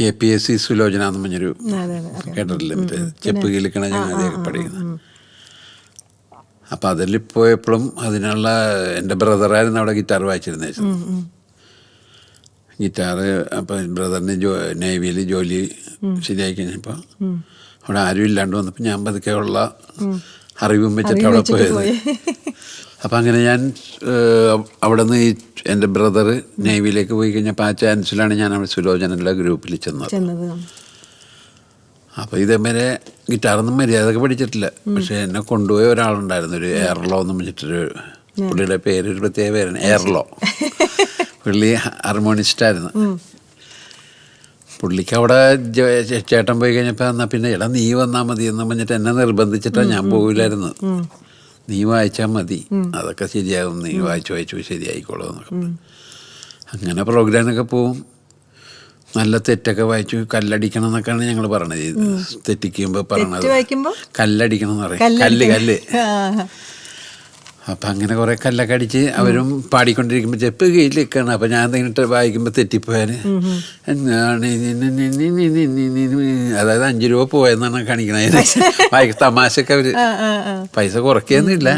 KPSC Sulochana എന്ന് പറഞ്ഞൊരു കേട്ടിട്ടില്ലേ, മറ്റേ ചെപ്പ് കിളിക്കണ ഞങ്ങളൊക്കെ പഠിക്കുന്നത്. അപ്പം അതിൽ പോയപ്പോഴും അതിനുള്ള എൻ്റെ ബ്രദറായിരുന്നു അവിടെ ഗിറ്റാർ വായിച്ചിരുന്നത്. ഗിറ്റാറ് അപ്പം ബ്രദറിന് നേവിയിൽ ജോലി ശരിയായി കഴിഞ്ഞപ്പോൾ അവിടെ ആരും ഇല്ലാണ്ട് വന്നപ്പോൾ ഞാൻ പതുക്കെ ഉള്ള അറിവും വെച്ചിട്ട് അവിടെ പോയത്. അപ്പം അങ്ങനെ ഞാൻ അവിടെ നിന്ന് എൻ്റെ ബ്രദർ നേവിയിലേക്ക് പോയി കഴിഞ്ഞപ്പോൾ ആ ചാൻസിലാണ് ഞാൻ അവിടെ സുലോചനയുടെ ഗ്രൂപ്പിൽ ചെന്നത്. അപ്പോൾ ഇതേമാരെ ഗിറ്റാറൊന്നും മര്യാദക്ക് പഠിച്ചിട്ടില്ല. പക്ഷെ എന്നെ കൊണ്ടുപോയ ഒരാളുണ്ടായിരുന്നു, ഒരു എയർലോ എന്ന് പറഞ്ഞിട്ടൊരു, പുള്ളിയുടെ പേര് ഒരു പ്രത്യേക പേരാണ്, എയർലോ. പുള്ളി ഹാർമോണിസ്റ്റായിരുന്നു. പുള്ളിക്ക് അവിടെ ചേട്ടൻ പോയി കഴിഞ്ഞപ്പോൾ എന്നാൽ പിന്നെ എടാ നീ വന്നാൽ മതി എന്ന് പറഞ്ഞിട്ട് എന്നെ നിർബന്ധിച്ചിട്ടാണ് ഞാൻ പോകില്ലായിരുന്നു. നീ വായിച്ചാൽ മതി, അതൊക്കെ ശരിയാകും, നീ വായിച്ചു ശരിയായിക്കോളൂ എന്നൊക്കെ. അങ്ങനെ പ്രോഗ്രാമിനൊക്കെ പോവും. നല്ല തെറ്റൊക്കെ വായിച്ചു. കല്ലടിക്കണം എന്നൊക്കെയാണ് ഞങ്ങൾ പറയണത്. തെറ്റിക്കുമ്പോൾ പറയണത് കല്ലടിക്കണം എന്ന് പറയും, കല്ല്. അപ്പം അങ്ങനെ കുറേ കല്ലൊക്കെ അടിച്ച് അവരും പാടിക്കൊണ്ടിരിക്കുമ്പോൾ ചെപ്പ് കയ്യിലേക്കാണ്. അപ്പം ഞാൻ എന്തെങ്കിലും വായിക്കുമ്പോൾ തെറ്റിപ്പോയാൽ എന്താണ്, അതായത് 5 രൂപ പോയെന്നാണ് കാണിക്കണത്. തമാശക്ക് അവർ പൈസ കുറയ്ക്കുകയൊന്നുമില്ല.